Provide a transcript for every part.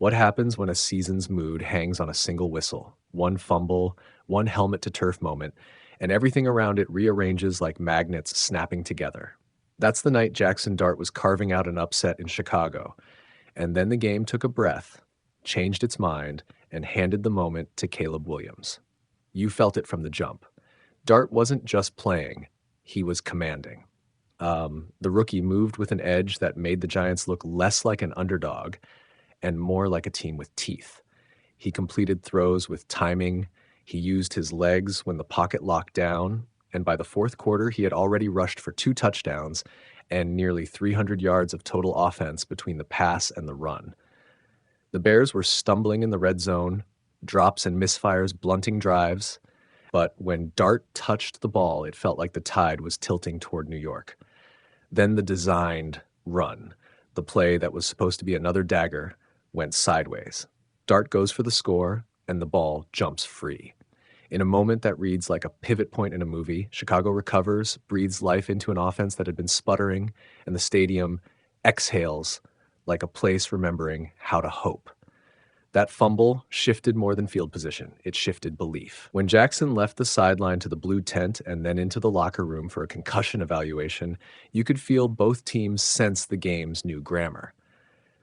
What happens when a season's mood hangs on a single whistle, one fumble, one helmet to turf moment, and everything around it rearranges like magnets snapping together? That's the night Jaxson Dart was carving out an upset in Chicago, and then the game took a breath, changed its mind, and handed the moment to Caleb Williams. You felt it from the jump. Dart wasn't just playing, he was commanding. The rookie moved with an edge that made the Giants look less like an underdog and more like a team with teeth. He completed throws with timing. He used his legs when the pocket locked down. And by the fourth quarter, he had already rushed for 2 touchdowns and nearly 300 yards of total offense between the pass and the run. The Bears were stumbling in the red zone, drops and misfires blunting drives. But when Dart touched the ball, it felt like the tide was tilting toward New York. Then the designed run, the play that was supposed to be another dagger, went sideways. Dart goes for the score, and the ball jumps free. In a moment that reads like a pivot point in a movie, Chicago recovers, breathes life into an offense that had been sputtering, and the stadium exhales like a place remembering how to hope. That fumble shifted more than field position. It shifted belief. When Jaxson left the sideline to the blue tent and then into the locker room for a concussion evaluation, you could feel both teams sense the game's new grammar.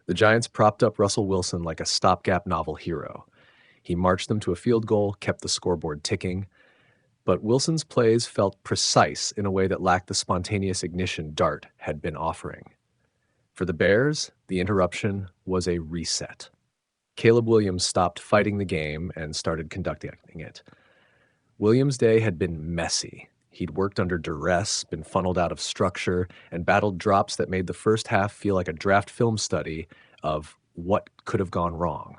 The Giants propped up Russell Wilson like a stopgap novel hero. He marched them to a field goal, kept the scoreboard ticking. But Wilson's plays felt precise in a way that lacked the spontaneous ignition Dart had been offering. For the Bears, the interruption was a reset. Caleb Williams stopped fighting the game and started conducting it. Williams' day had been messy. He'd worked under duress, been funneled out of structure, and battled drops that made the first half feel like a draft film study of what could have gone wrong.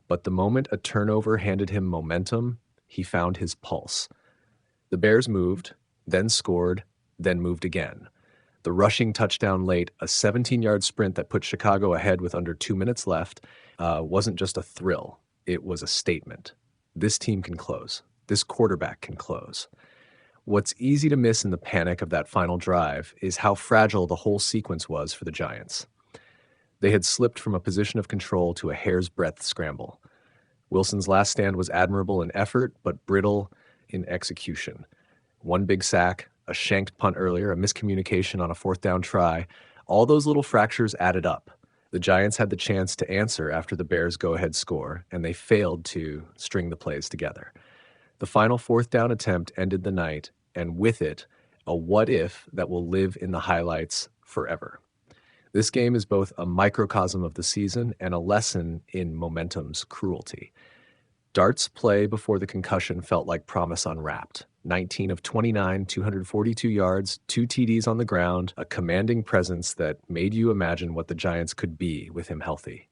But the moment a turnover handed him momentum, he found his pulse. The Bears moved, then scored, then moved again. The rushing touchdown late, a 17-yard sprint that put Chicago ahead with under 2 minutes left, wasn't just a thrill. It was a statement. This team can close. This quarterback can close. What's easy to miss in the panic of that final drive is how fragile the whole sequence was for the Giants. They had slipped from a position of control to a hair's breadth scramble. Wilson's last stand was admirable in effort, but brittle in execution. One big sack, a shanked punt earlier, a miscommunication on a fourth down try, all those little fractures added up. The Giants had the chance to answer after the Bears' go-ahead score, and they failed to string the plays together. The final fourth down attempt ended the night, and with it, a what-if that will live in the highlights forever. This game is both a microcosm of the season and a lesson in momentum's cruelty. Dart's play before the concussion felt like promise unwrapped. 19 of 29, 242 yards, 2 TDs on the ground, a commanding presence that made you imagine what the Giants could be with him healthy.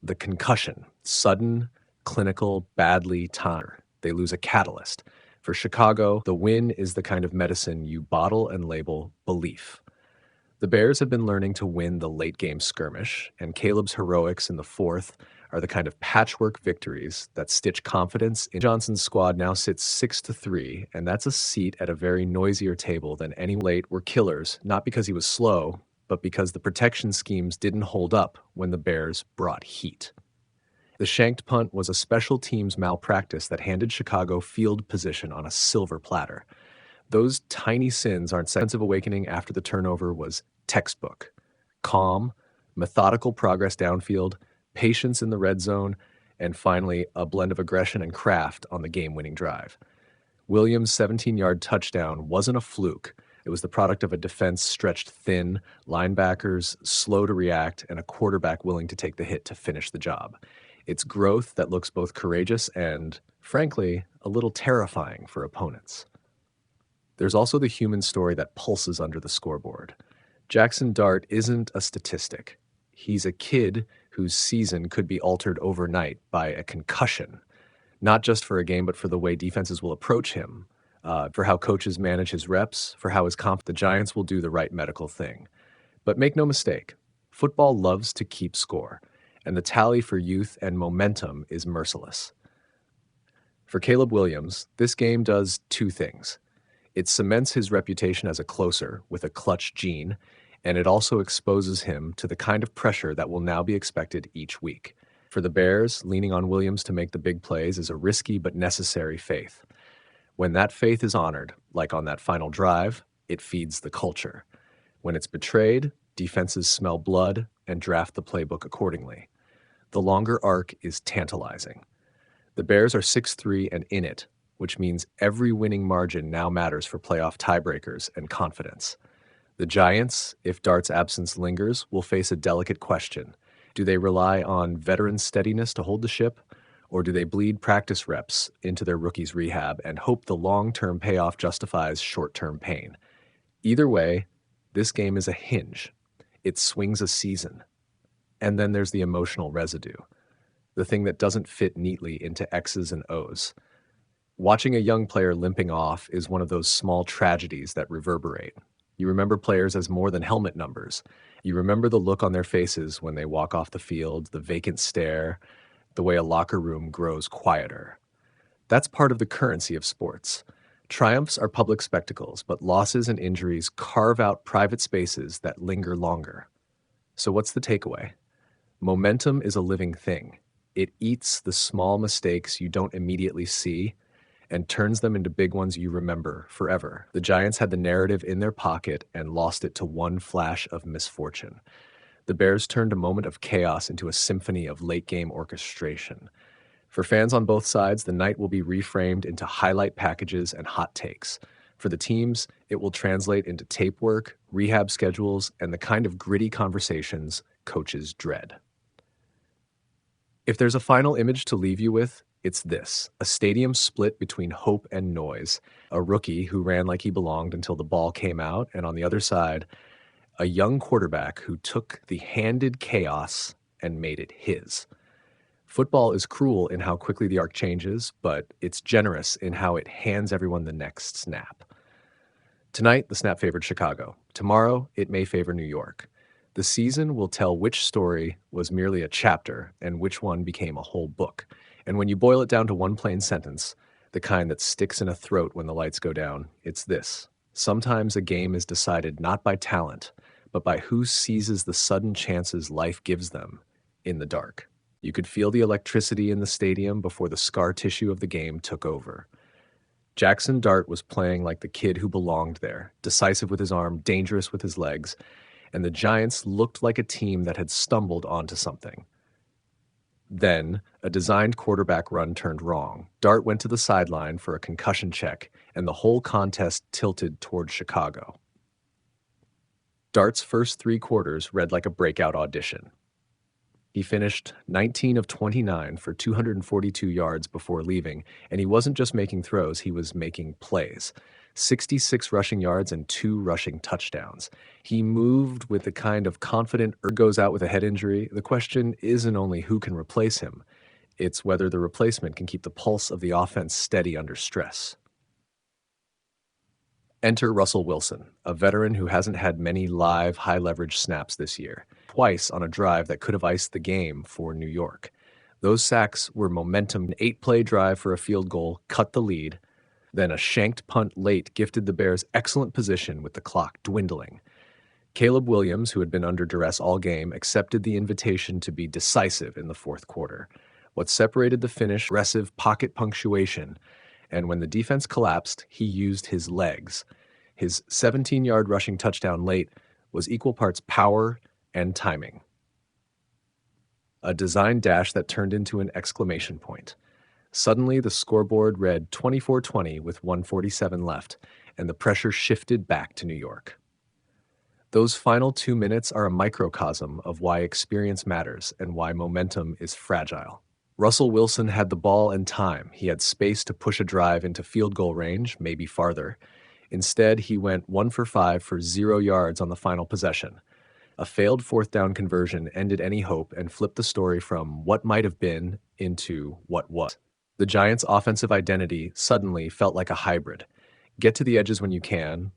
The concussion, sudden, clinical, badly timed. They lose a catalyst. For Chicago, the win is the kind of medicine you bottle and label belief. The Bears have been learning to win the late-game skirmish, and Caleb's heroics in the fourth are the kind of patchwork victories that stitch confidence in. Johnson's squad now sits 6-3, and that's a seat at a very noisier table than any. Late were killers, not because he was slow, but because the protection schemes didn't hold up when the Bears brought heat. The shanked punt was a special teams malpractice that handed Chicago field position on a silver platter. Those tiny sins aren't sense of awakening after the turnover was textbook. Calm, methodical progress downfield, patience in the red zone, and finally, a blend of aggression and craft on the game-winning drive. Williams' 17-yard touchdown wasn't a fluke. It was the product of a defense stretched thin, linebackers slow to react, and a quarterback willing to take the hit to finish the job. It's growth that looks both courageous and, frankly, a little terrifying for opponents. There's also the human story that pulses under the scoreboard. Jaxson Dart isn't a statistic. He's a kid whose season could be altered overnight by a concussion, not just for a game, but for the way defenses will approach him, for how coaches manage his reps, for how the Giants will do the right medical thing. But make no mistake, football loves to keep score, and the tally for youth and momentum is merciless. For Caleb Williams, this game does 2 things. It cements his reputation as a closer with a clutch gene, and it also exposes him to the kind of pressure that will now be expected each week. For the Bears, leaning on Williams to make the big plays is a risky but necessary faith. When that faith is honored, like on that final drive, it feeds the culture. When it's betrayed, defenses smell blood and draft the playbook accordingly. The longer arc is tantalizing. The Bears are 6-3 and in it, which means every winning margin now matters for playoff tiebreakers and confidence. The Giants, if Dart's absence lingers, will face a delicate question. Do they rely on veteran steadiness to hold the ship, or do they bleed practice reps into their rookies' rehab and hope the long-term payoff justifies short-term pain? Either way, this game is a hinge. It swings a season. And then there's the emotional residue, the thing that doesn't fit neatly into X's and O's. Watching a young player limping off is one of those small tragedies that reverberate. You remember players as more than helmet numbers. You remember the look on their faces when they walk off the field, the vacant stare, the way a locker room grows quieter. That's part of the currency of sports. Triumphs are public spectacles, but losses and injuries carve out private spaces that linger longer. So what's the takeaway? Momentum is a living thing. It eats the small mistakes you don't immediately see and turns them into big ones you remember forever. The Giants had the narrative in their pocket and lost it to one flash of misfortune. The Bears turned a moment of chaos into a symphony of late-game orchestration. For fans on both sides, the night will be reframed into highlight packages and hot takes. For the teams, it will translate into tape work, rehab schedules, and the kind of gritty conversations coaches dread. If there's a final image to leave you with, it's this: a stadium split between hope and noise, a rookie who ran like he belonged until the ball came out, and on the other side, a young quarterback who took the handed chaos and made it his. Football is cruel in how quickly the arc changes, but it's generous in how it hands everyone the next snap. Tonight, the snap favored Chicago. Tomorrow, it may favor New York. The season will tell which story was merely a chapter and which one became a whole book. And when you boil it down to one plain sentence, the kind that sticks in a throat when the lights go down, it's this: sometimes a game is decided not by talent, but by who seizes the sudden chances life gives them in the dark. You could feel the electricity in the stadium before the scar tissue of the game took over. Jaxson Dart was playing like the kid who belonged there, decisive with his arm, dangerous with his legs, and the Giants looked like a team that had stumbled onto something. Then, a designed quarterback run turned wrong. Dart went to the sideline for a concussion check, and the whole contest tilted toward Chicago. Dart's first 3 quarters read like a breakout audition. He finished 19 of 29 for 242 yards before leaving, and he wasn't just making throws, he was making plays. 66 rushing yards and 2 rushing touchdowns. He moved with the kind of confident goes out with a head injury. The question isn't only who can replace him, it's whether the replacement can keep the pulse of the offense steady under stress. Enter Russell Wilson, a veteran who hasn't had many live, high-leverage snaps this year, twice on a drive that could have iced the game for New York. Those sacks were momentum. An 8-play drive for a field goal cut the lead. Then a shanked punt late gifted the Bears excellent position with the clock dwindling. Caleb Williams, who had been under duress all game, accepted the invitation to be decisive in the fourth quarter. What separated the finish, aggressive pocket punctuation, and when the defense collapsed, he used his legs. His 17-yard rushing touchdown late was equal parts power and timing. A design dash that turned into an exclamation point. Suddenly, the scoreboard read 24-20 with 1:47 left, and the pressure shifted back to New York. Those final 2 minutes are a microcosm of why experience matters and why momentum is fragile. Russell Wilson had the ball and time. He had space to push a drive into field goal range, maybe farther. Instead, he went 1 for 5 for 0 yards on the final possession. A failed fourth down conversion ended any hope and flipped the story from what might have been into what was. The Giants' offensive identity suddenly felt like a hybrid. Get to the edges when you can,